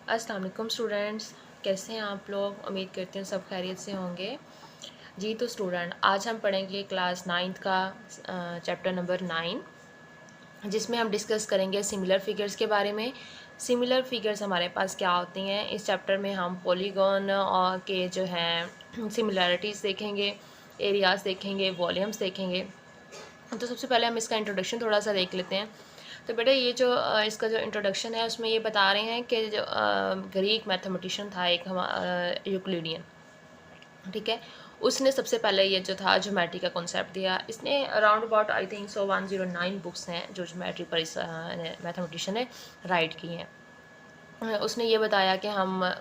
अस्सलाम वालेकुम स्टूडेंट्स, कैसे हैं आप लोग। उम्मीद करते हैं सब खैरियत से होंगे। जी तो स्टूडेंट, आज हम पढ़ेंगे क्लास 9th का चैप्टर नंबर 9, जिसमें हम डिस्कस करेंगे सिमिलर फिगर्स के बारे में। सिमिलर फिगर्स हमारे पास क्या होती हैं। इस चैप्टर में हम पॉलीगॉन और के जो हैं सिमिलैरिटीज़ देखेंगे, एरियाज़ देखेंगे, वॉल्यूम्स देखेंगे। तो सबसे पहले हम इसका इंट्रोडक्शन थोड़ा सा देख लेते हैं। तो बेटा ये जो इसका जो इंट्रोडक्शन है उसमें ये बता रहे हैं कि जो ग्रीक मैथमेटिशियन था एक यूक्लिडियन, ठीक है। उसने सबसे पहले ये जो था ज्योमेट्री का कॉन्सेप्ट दिया। इसने around about I think so 109 books हैं जो ज्योमेट्री पर इस मैथमेटिशियन ने राइट की हैं। उसने ये बताया कि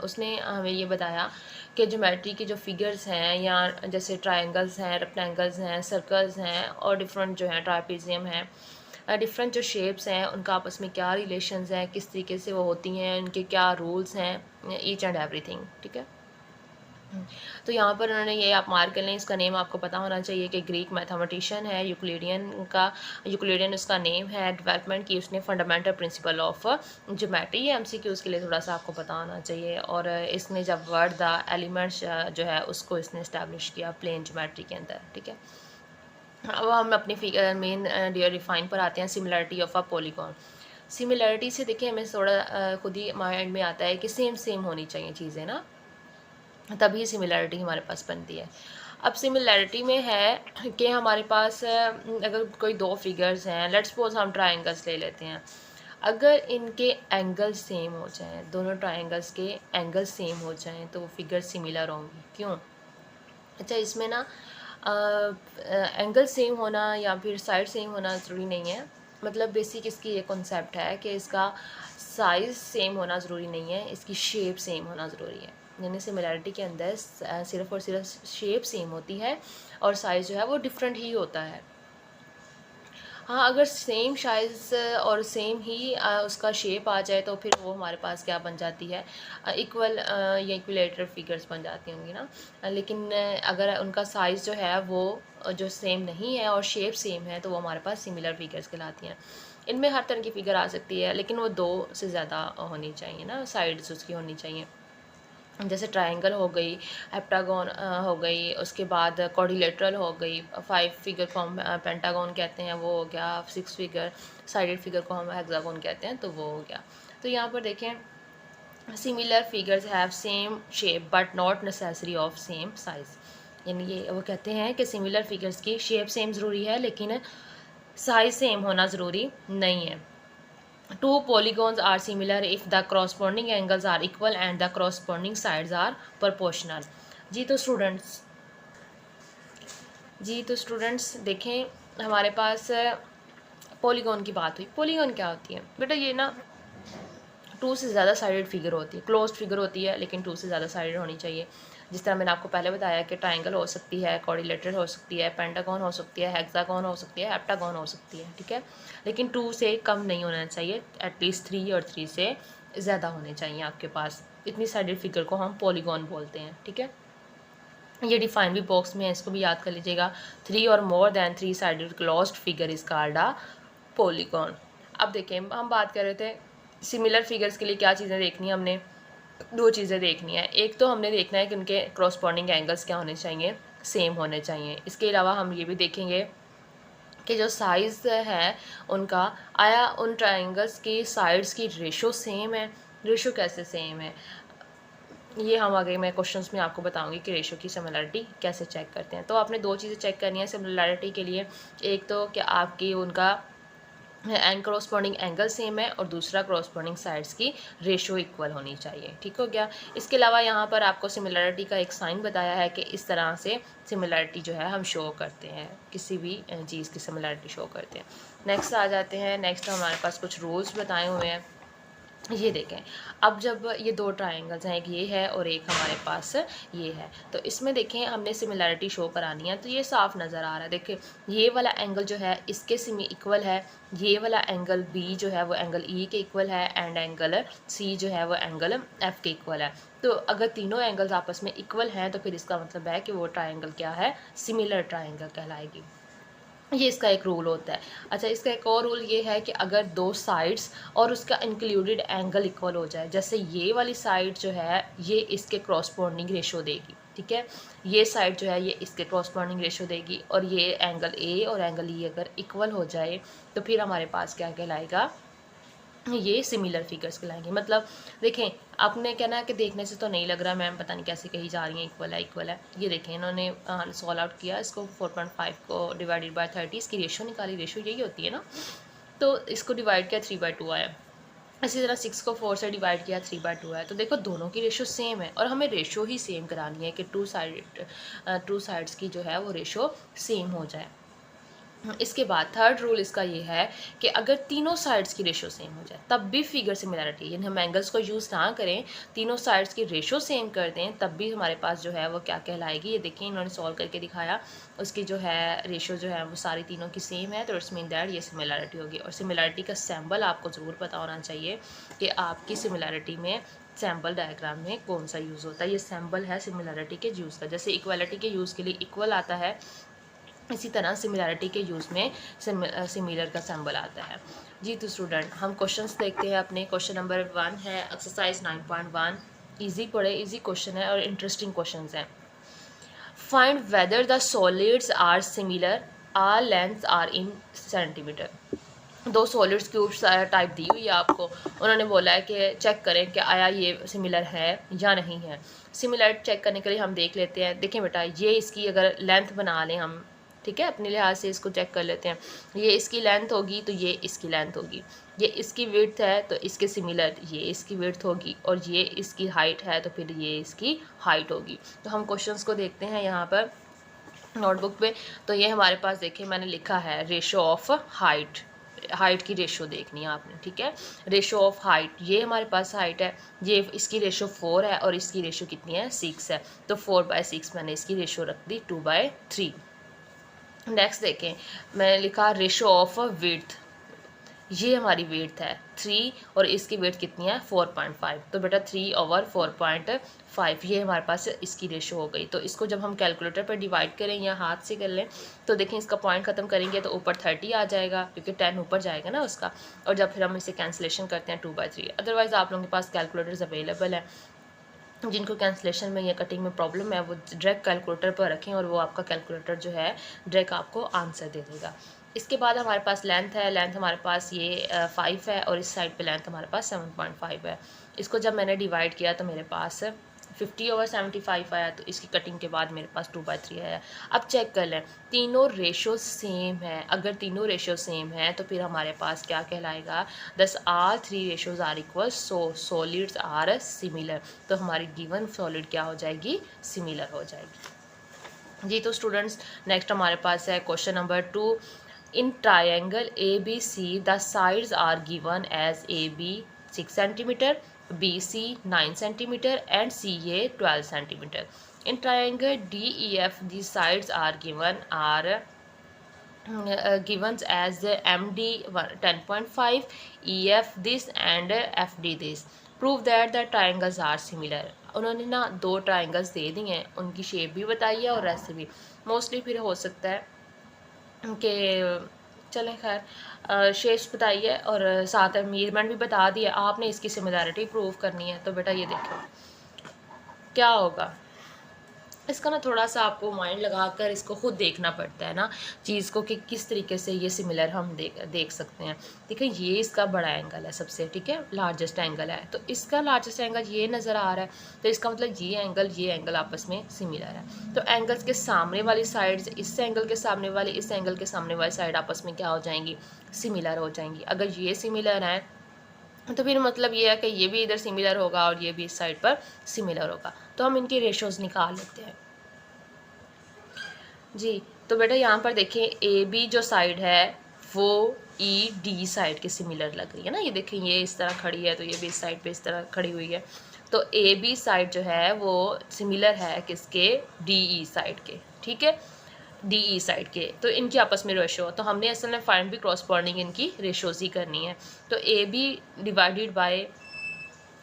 उसने हमें ये बताया कि ज्योमेट्री की जो फिगर्स हैं, या जैसे ट्रायंगल्स हैं, रेक्टेंगल्स हैं, सर्कल्स हैं और डिफरेंट जो हैं ट्रापेजियम हैं, डिफरेंट जो शेप्स हैं उनका आपस में क्या रिलेशंस हैं, किस तरीके से वो होती हैं, उनके क्या रूल्स हैं, ईच एंड एवरीथिंग, ठीक है। तो यहाँ पर उन्होंने ये आप मार्क कर लें, इसका नेम आपको पता होना चाहिए कि ग्रीक मैथमेटिशियन है यूक्लिडियन उसका नेम है। डेवलपमेंट की उसने फंडामेंटल प्रिंसिपल ऑफ ज्योमेट्री, ये एमसीक्यूज़ के लिए थोड़ा सा आपको पता होना चाहिए। और इसने जब वर्ड द एलिमेंट्स जो है उसको इसने इस्टेब्लिश किया प्लेन ज्योमेट्री के अंदर, ठीक है। अब हम अपनी फिगर मेन डिफाइन पर आते हैं, similarity of a polygon. Similarity से देखिए हमें थोड़ा खुद ही माइंड में आता है कि सेम सेम होनी चाहिए चीज़ें ना, तभी सिमिलैरिटी हमारे पास बनती है। अब सिमिलैरिटी में है कि हमारे पास अगर कोई दो फिगर्स हैं, लेट्स सपोज हम ट्रायंगल्स ले लेते हैं। अगर इनके एंगल सेम हो जाएं, दोनों ट्रायंगल्स के एंगल सेम हो जाएं तो वो फिगर सिमिलर होंगी। क्यों? अच्छा, इसमें ना एंगल सेम होना या फिर साइड सेम होना ज़रूरी नहीं है। मतलब बेसिक इसकी ये कॉन्सेप्ट है कि इसका साइज़ सेम होना ज़रूरी नहीं है, इसकी शेप सेम होना ज़रूरी है। यानी सिमिलैरिटी के अंदर सिर्फ़ और सिर्फ शेप सेम होती है और साइज़ जो है वो डिफरेंट ही होता है। हाँ, अगर सेम साइज़ और सेम ही उसका शेप आ जाए तो फिर वो हमारे पास क्या बन जाती है, इक्वल या इक्विलेटरल फिगर्स बन जाती होंगी ना। लेकिन अगर उनका साइज़ जो है वो जो सेम नहीं है और शेप सेम है तो वो हमारे पास सिमिलर फिगर्स कहलाती हैं। इनमें हर तरह की फ़िगर आ सकती है, लेकिन वो 2 से ज़्यादा होनी चाहिए ना, साइड्स उसकी होनी चाहिए। जैसे ट्रायंगल हो गई, हेप्टागोन हो गई, उसके बाद क्वाड्रिलेटरल हो गई, 5 फिगर को हम पेंटागोन कहते हैं, वो हो गया। 6 फिगर साइडेड फिगर को हम हेक्सागोन कहते हैं, तो वो हो गया। तो यहाँ पर देखें, similar figures have same shape but not necessary of same size. यानी ये वो कहते हैं कि सिमिलर फिगर्स की शेप सेम ज़रूरी है लेकिन साइज़ सेम होना ज़रूरी नहीं है। Two polygons are similar if the corresponding angles are equal and the corresponding sides are proportional। जी तो स्टूडेंट्स देखें, हमारे पास पॉलीगॉन की बात हुई। पॉलीगॉन क्या होती है बेटा? ये ना 2 से ज़्यादा साइडेड फिगर होती है, क्लोज्ड फिगर होती है लेकिन 2 से ज़्यादा साइडेड होनी चाहिए। जिस तरह मैंने आपको पहले बताया कि ट्रायंगल हो सकती है, क्वाड्रिलेटरल हो सकती है, पेंटागन हो सकती है, हेक्सागन हो सकती है, हेप्टागन हो सकती है, ठीक है। लेकिन 2 से कम नहीं होना चाहिए, एटलीस्ट 3 और 3 से ज़्यादा होने चाहिए आपके पास। इतनी साइडेड फिगर को हम पॉलीगॉन बोलते हैं, ठीक है। ये डिफाइन भी बॉक्स में है, इसको भी याद कर लीजिएगा। 3 और more than 3 sided closed figure is called a polygon. अब देखें, हम बात कर रहे थे सिमिलर फिगर्स के लिए क्या चीज़ें देखनी है हमने। 2 चीज़ें देखनी है। एक तो हमने देखना है कि उनके करस्पॉन्डिंग एंगल्स क्या होने चाहिए, सेम होने चाहिए। इसके अलावा हम ये भी देखेंगे कि जो साइज़ है उनका, आया उन ट्रायंगल्स की साइड्स की रेशो सेम है। रेशो कैसे सेम है, ये हम आगे मैं क्वेश्चंस में आपको बताऊंगी कि रेशो की सिमिलरिटी कैसे चेक करते हैं। तो आपने 2 चीज़ें चेक करनी है सिमिलरिटी के लिए। एक तो कि आपकी उनका एंड करस्पॉन्डिंग एंगल सेम है, और दूसरा करस्पॉन्डिंग साइड्स की रेशो इक्वल होनी चाहिए, ठीक हो गया। इसके अलावा यहाँ पर आपको सिमिलरिटी का एक साइन बताया है कि इस तरह से सिमिलरिटी जो है हम शो करते हैं, किसी भी चीज़ की सिमिलरिटी शो करते हैं। नेक्स्ट आ जाते हैं। नेक्स्ट हमारे पास कुछ रूल्स बताए हुए हैं। ये देखें, अब जब ये 2 ट्रायंगल्स हैं, एक ये है और एक हमारे पास ये है, तो इसमें देखें हमने सिमिलरिटी शो करानी है। तो ये साफ नज़र आ रहा है, देखें ये वाला एंगल जो है इसके सिमी इक्वल है, ये वाला एंगल बी जो है वो एंगल ई के इक्वल है, एंड एंगल सी जो है वो एंगल एफ के इक्वल है। तो अगर तीनों एंगल्स आपस में इक्वल हैं तो फिर इसका मतलब है कि वो ट्रायंगल क्या है, सिमिलर ट्रायंगल कहलाएगी। ये इसका एक रूल होता है। अच्छा, इसका एक और रूल ये है कि अगर दो साइड्स और उसका इंक्लूडेड एंगल इक्वल हो जाए, जैसे ये वाली साइड जो है ये इसके क्रॉसपोंडिंग रेशो देगी, ठीक है, ये साइड जो है ये इसके क्रॉसपोंडिंग रेशो देगी, और ये एंगल ए और एंगल ई अगर इक्वल हो जाए तो फिर हमारे पास क्या कहलाएगा, ये सिमिलर फिगर्स कहलाएंगे। मतलब देखें, आपने कहना है कि देखने से तो नहीं लग रहा मैम, पता नहीं कैसे कही जा रही है इक्वल है इक्वल है। ये देखें, इन्होंने सॉल्व आउट किया इसको, 4.5 को डिवाइडेड बाय 30, इसकी रेशो निकाली, रेशो यही होती है ना, तो इसको डिवाइड किया 3/2 आया। इसी तरह 6 को 4 से डिवाइड किया 3/2 है। तो देखो दोनों की रेशो सेम है, और हमें रेशो ही सेम करानी है कि टू साइड्स की जो है वो रेशो सेम हो जाए। इसके बाद थर्ड रूल इसका ये है कि अगर तीनों साइड्स की रेशो सेम हो जाए तब भी फिगर सिमिलरिटी, यानी हम एंगल्स को यूज़ ना करें, तीनों साइड्स की रेशो सेम कर दें, तब भी हमारे पास जो है वो क्या कहलाएगी। ये देखिए इन्होंने सॉल्व करके दिखाया, उसकी जो है रेशो जो है वो सारी तीनों की सेम है, तो इट्स मीन दैट ये सिमिलरिटी होगी। और सिमिलरिटी का सिंबल आपको ज़रूर पता होना चाहिए कि आपकी सिमिलरिटी में सैम्पल डायग्राम में कौन सा यूज़ होता है। ये सैम्पल है सिमिलरिटी के यूज़ का, जैसे इक्वालिटी के यूज़ के लिए इक्वल आता है, इसी तरह सिमिलरिटी के यूज़ में सिमिलर का सिंबल आता है। जी तो स्टूडेंट, हम क्वेश्चंस देखते हैं अपने। क्वेश्चन नंबर 1 है एक्सरसाइज 9.1। इजी पढ़े, इजी क्वेश्चन है और इंटरेस्टिंग क्वेश्चंस हैं। Find whether the solids are similar, are lengths are in centimetre. दो सॉलिड्स क्यूब्स टाइप दी हुई है आपको, उन्होंने बोला है कि चेक करें कि आया ये सिमिलर है या नहीं है। सिमिलर चेक करने के लिए हम देख लेते हैं। देखें बेटा, ये इसकी अगर लेंथ बना लें हम, ठीक है, अपने लिहाज से इसको चेक कर लेते हैं। ये इसकी लेंथ होगी तो ये इसकी लेंथ होगी, ये इसकी विड्थ है तो इसके सिमिलर ये इसकी विड्थ होगी, और ये इसकी हाइट है तो फिर ये इसकी हाइट होगी। तो हम क्वेश्चंस को देखते हैं यहाँ पर नोटबुक पे। तो ये हमारे पास देखिए मैंने लिखा है रेशो ऑफ हाइट, हाइट की रेशो देखनी है आपने, ठीक है, रेशो ऑफ हाइट, ये हमारे पास हाइट है, ये इसकी रेशो 4 है और इसकी रेशो कितनी है 6 है, तो 4/6 मैंने इसकी रेशो रख दी 2/3। नेक्स्ट देखें, मैंने लिखा रेशो ऑफ विड्थ, ये हमारी विड्थ है 3 और इसकी विड्थ कितनी है 4.5, तो बेटा 3/4.5 ये हमारे पास इसकी रेशो हो गई। तो इसको जब हम कैलकुलेटर पर डिवाइड करें या हाथ से कर लें तो देखें इसका पॉइंट ख़त्म करेंगे तो ऊपर 30 आ जाएगा, क्योंकि 10 ऊपर जाएगा ना उसका, और जब फिर हम इसे कैंसिलेशन करते हैं 2/3। अदरवाइज़ आप लोगों के पास कैलकुलेटर्स अवेलेबल है, जिनको कैंसिलेशन में या कटिंग में प्रॉब्लम है वो डायरेक्ट कैलकुलेटर पर रखें और वो आपका कैलकुलेटर जो है डायरेक्ट आपको आंसर दे देगा। इसके बाद हमारे पास लेंथ है, लेंथ हमारे पास ये 5 है और इस साइड पे लेंथ हमारे पास 7.5 है। इसको जब मैंने डिवाइड किया तो मेरे पास 50/75 आया, तो इसकी कटिंग के बाद मेरे पास 2/3 आया। अब चेक कर लें, तीनों रेशो सेम है, अगर तीनों रेशो सेम है तो फिर हमारे पास क्या कहलाएगा, thus are 3 ratios are equal, so solids are similar, तो हमारी गिवन सॉलिड क्या हो जाएगी, सिमिलर हो जाएगी। जी तो स्टूडेंट्स, नेक्स्ट हमारे पास है question number 2। In triangle ABC the sides are given as AB 6 cm, BC 9 cm and CA 12 cm. In triangle DEF the sides are given given as MD 10.5, EF this and FD this. Prove that the triangles are similar. उन्होंने ना दो triangles दे दी हैं, उनकी shape भी बताई है और ऐसे भी। मोस्टली फिर हो सकता है कि चलें खैर शेप्स बताई है और साथ मेजरमेंट भी बता दिया, आपने इसकी सिमिलरिटी प्रूव करनी है। तो बेटा ये देखो क्या होगा, इसका ना थोड़ा सा आपको माइंड लगाकर इसको खुद देखना पड़ता है ना चीज़ को, कि किस तरीके से ये सिमिलर हम देख सकते हैं। देखिए ये इसका बड़ा एंगल है सबसे, ठीक है, लार्जेस्ट एंगल है, तो इसका लार्जेस्ट एंगल ये नज़र आ रहा है, तो इसका मतलब ये एंगल आपस में सिमिलर है। तो एंगल्स के सामने वाली साइड्स इस एंगल के सामने वाली, इस एंगल के सामने वाली साइड आपस में क्या हो जाएंगी, सिमिलर हो जाएंगी। अगर ये सिमिलर है तो फिर मतलब ये है कि ये भी इधर सिमिलर होगा और ये भी इस साइड पर सिमिलर होगा। तो हम इनकी रेशोज़ निकाल लेते हैं। जी तो बेटा यहाँ पर देखें AB जो साइड है वो ED साइड के सिमिलर लग रही है ना, ये देखें ये इस तरह खड़ी है तो ये भी इस साइड पे इस तरह खड़ी हुई है, तो AB साइड जो है वो सिमिलर है किसके, DE साइड के, ठीक है, DE साइड के। तो इनकी आपस में रेशो, तो हमने असल में फाइंड भी क्रॉसपोंडिंग इनकी रेशोज़ ही करनी है। तो AB divided by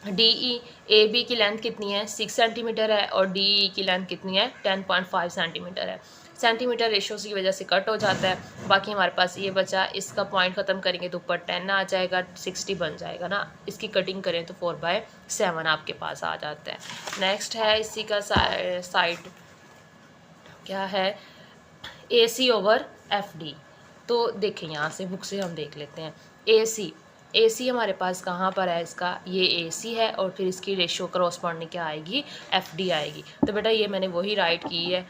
DE, AB की लेंथ कितनी है 6 cm है और DE की लेंथ कितनी है 10.5 cm है। सेंटीमीटर रेशो की वजह से कट हो जाता है। बाकी हमारे पास ये बचा, इसका पॉइंट ख़त्म करेंगे तो ऊपर 10 आ जाएगा, 60 बन जाएगा ना। इसकी कटिंग करें तो 4/7 आपके पास आ जाता है। नेक्स्ट है इसी का साइड क्या है, AC/FD। तो देखें यहाँ से बुक से हम देख लेते हैं। AC हमारे पास कहाँ पर है, इसका ये AC है और फिर इसकी रेशो करस्पॉन्डिंग क्या आएगी, FD आएगी। तो बेटा ये मैंने वही राइट की है,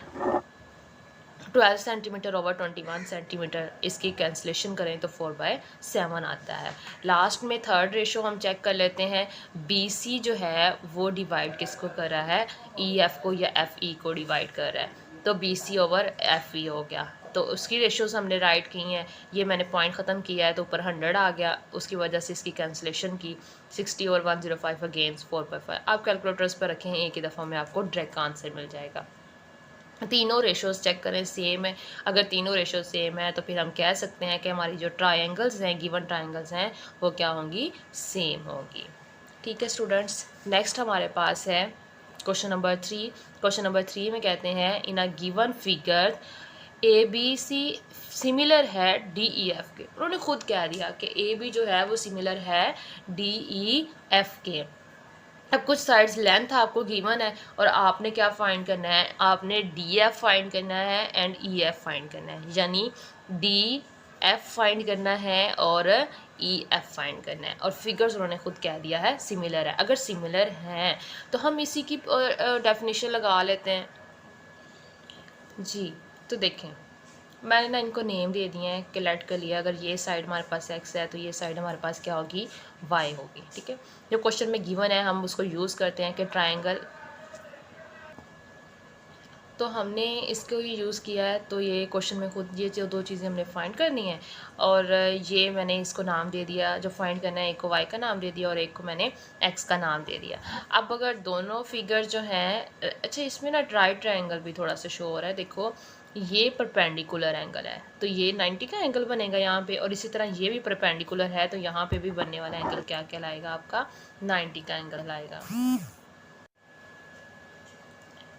12 सेंटीमीटर/21 सेंटीमीटर। इसकी कैंसलेशन करें तो 4/7 आता है। लास्ट में थर्ड रेशो हम चेक कर लेते हैं। BC जो है वो डिवाइड किसको कर रहा है, EF को या FE को डिवाइड कर रहा है। तो BC/FE हो गया। तो उसकी रेशोज हमने राइट की हैं। ये मैंने पॉइंट ख़त्म किया है तो ऊपर 100 आ गया, उसकी वजह से इसकी कैंसलेशन की। 60 और 105 अगेंस्ट 4/5। आप कैलकुलेटर्स पर रखें, एक ही दफ़ा में आपको डायरेक्ट आंसर मिल जाएगा। तीनों रेशोज़ चेक करें सेम है। अगर तीनों रेशो सेम है तो फिर हम कह सकते हैं कि हमारी जो ट्रायंगल्स हैं, गिवन ट्रायंगल्स हैं, वो क्या होंगी, सेम होंगी। ठीक है स्टूडेंट्स, नेक्स्ट हमारे पास है क्वेश्चन नंबर 3। क्वेश्चन नंबर 3 में कहते हैं in a given figure ABC similar है DEF के। उन्होंने खुद कह दिया कि AB जो है वो सिमिलर है DEF के। अब कुछ साइड्स लेंथ आपको गिवन है और आपने क्या फाइंड करना है, आपने DF फाइंड करना है एंड EF फाइंड करना है, यानी DF फाइंड करना है और EF फाइंड करना है। और फिगर्स उन्होंने खुद कह दिया है सिमिलर है। अगर सिमिलर हैं तो हम इसी की डेफिनेशन लगा लेते हैं जी। तो देखें, मैंने ना इनको नेम दे दिए हैं कि लेट कर लिया। अगर ये साइड हमारे पास x है तो ये साइड हमारे पास क्या होगी, y होगी। ठीक है, जो क्वेश्चन में गिवन है हम उसको यूज़ करते हैं कि ट्रायंगल, तो हमने इसको ही यूज़ किया है। तो ये क्वेश्चन में खुद ये जो दो चीज़ें हमने फाइंड करनी है और ये मैंने इसको नाम दे दिया, जो फाइंड करना है, एक को y का नाम दे दिया और एक को मैंने x का नाम दे दिया। अब अगर दोनों फिगर जो हैं, अच्छा इसमें ना राइट ट्रायंगल भी थोड़ा सा शो हो रहा है। देखो ये परपेंडिकुलर एंगल है तो ये 90 का एंगल बनेगा यहाँ पे, और इसी तरह ये भी परपेंडिकुलर है तो यहाँ पे भी बनने वाला एंगल क्या कहलाएगा, आपका 90 का एंगल आएगा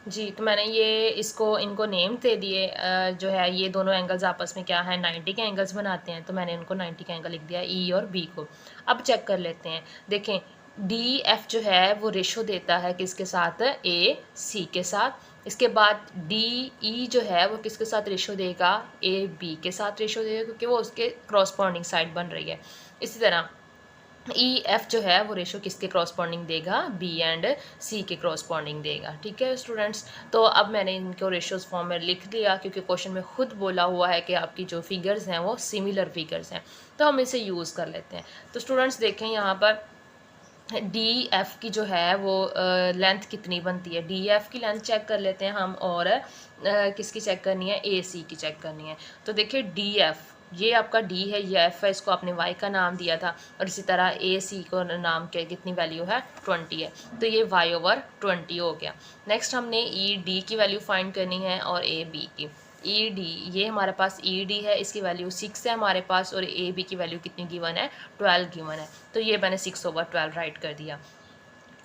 जी। तो मैंने ये इसको इनको नेम दे दिए, जो है ये दोनों एंगल्स आपस में क्या है, 90 के एंगल्स बनाते हैं, तो मैंने इनको 90 का एंगल लिख दिया E और B को। अब चेक कर लेते हैं। देखें DF जो है वो रेशो देता है किसके साथ, AC के साथ। इसके बाद DE जो है वो किसके साथ रेशो देगा, AB के साथ रेशो देगा, क्योंकि वो उसके क्रॉसपॉन्डिंग साइड बन रही है। इसी तरह EF जो है वो रेशो किसके क्रॉसपॉन्डिंग देगा, B एंड C के क्रॉसपॉन्डिंग देगा। ठीक है स्टूडेंट्स, तो अब मैंने इनको रेशोज फॉर्म में लिख दिया क्योंकि क्वेश्चन में खुद बोला हुआ है कि आपकी जो फिगर्स हैं वो सिमिलर फिगर्स हैं, तो हम इसे यूज़ कर लेते हैं। तो स्टूडेंट्स देखें यहाँ पर DF की जो है वो लेंथ कितनी बनती है, DF की लेंथ चेक कर लेते हैं हम, और किसकी चेक करनी है, AC की चेक करनी है। तो देखिए DF, ये आपका D है, ये F है, इसको आपने Y का नाम दिया था, और इसी तरह AC को नाम के कितनी वैल्यू है, 20 है, तो ये y/20 हो गया। नेक्स्ट हमने ED की वैल्यू फाइंड करनी है और AB की। ED, ये हमारे पास ED है, इसकी वैल्यू 6 है हमारे पास, और AB की वैल्यू कितनी गिवन है, 12 गिवन है, तो ये मैंने 6/12 राइट कर दिया।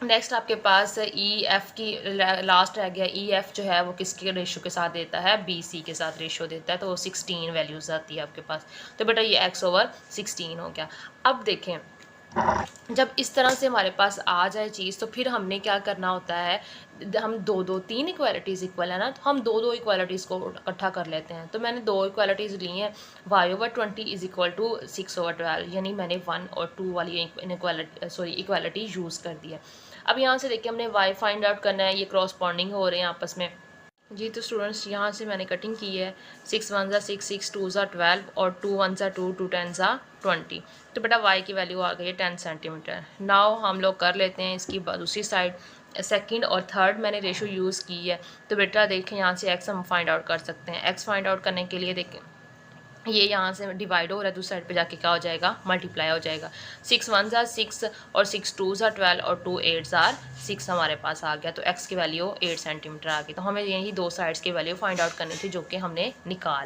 नेक्स्ट आपके पास EF की लास्ट रह गया। EF जो है वो किसके रेशो के साथ देता है, BC के साथ रेशो देता है, तो वो 16 वैल्यूज़ आती है आपके पास। तो बेटा ये x/16 हो गया। अब देखें, जब इस तरह से हमारे पास आ जाए चीज़ तो फिर हमने क्या करना होता है, हम तीन इक्वालिटीज़ इक्वल है ना, तो हम दो इक्वालिटीज़ को इकट्ठा कर लेते हैं। तो मैंने दो इक्वालिटीज़ ली हैं, y/20 = 6/12, यानी मैंने 1 और 2 वाली इक्वालिटी यूज़ कर दी है। अब यहाँ से देखिए हमने y फाइंड आउट करना है, ये क्रॉसपॉन्डिंग हो रहे हैं आपस में जी। तो स्टूडेंट्स यहाँ से मैंने कटिंग की है, 6 1 6 6 2 12 और 2 1 2 2 10 20। तो बेटा y की वैल्यू आ गई है 10 सेंटीमीटर। नाउ हम लोग कर लेते हैं इसकी दूसरी साइड, सेकंड और थर्ड मैंने रेशो यूज़ की है। तो बेटा देखें यहाँ से x हम फाइंड आउट कर सकते हैं। x फाइंड आउट करने के लिए देखें ये यहाँ से डिवाइड हो रहा है, दूसरी साइड पे जाके क्या हो जाएगा, मल्टीप्लाई हो जाएगा। 6 1 6 और 6 2 12 और 2 8 6 हमारे पास आ गया। तो x की वैल्यू 8 सेंटीमीटर आ गई। तो हमें यही दो साइड्स की वैल्यू फाइंड आउट करनी थी जो कि हमने निकाल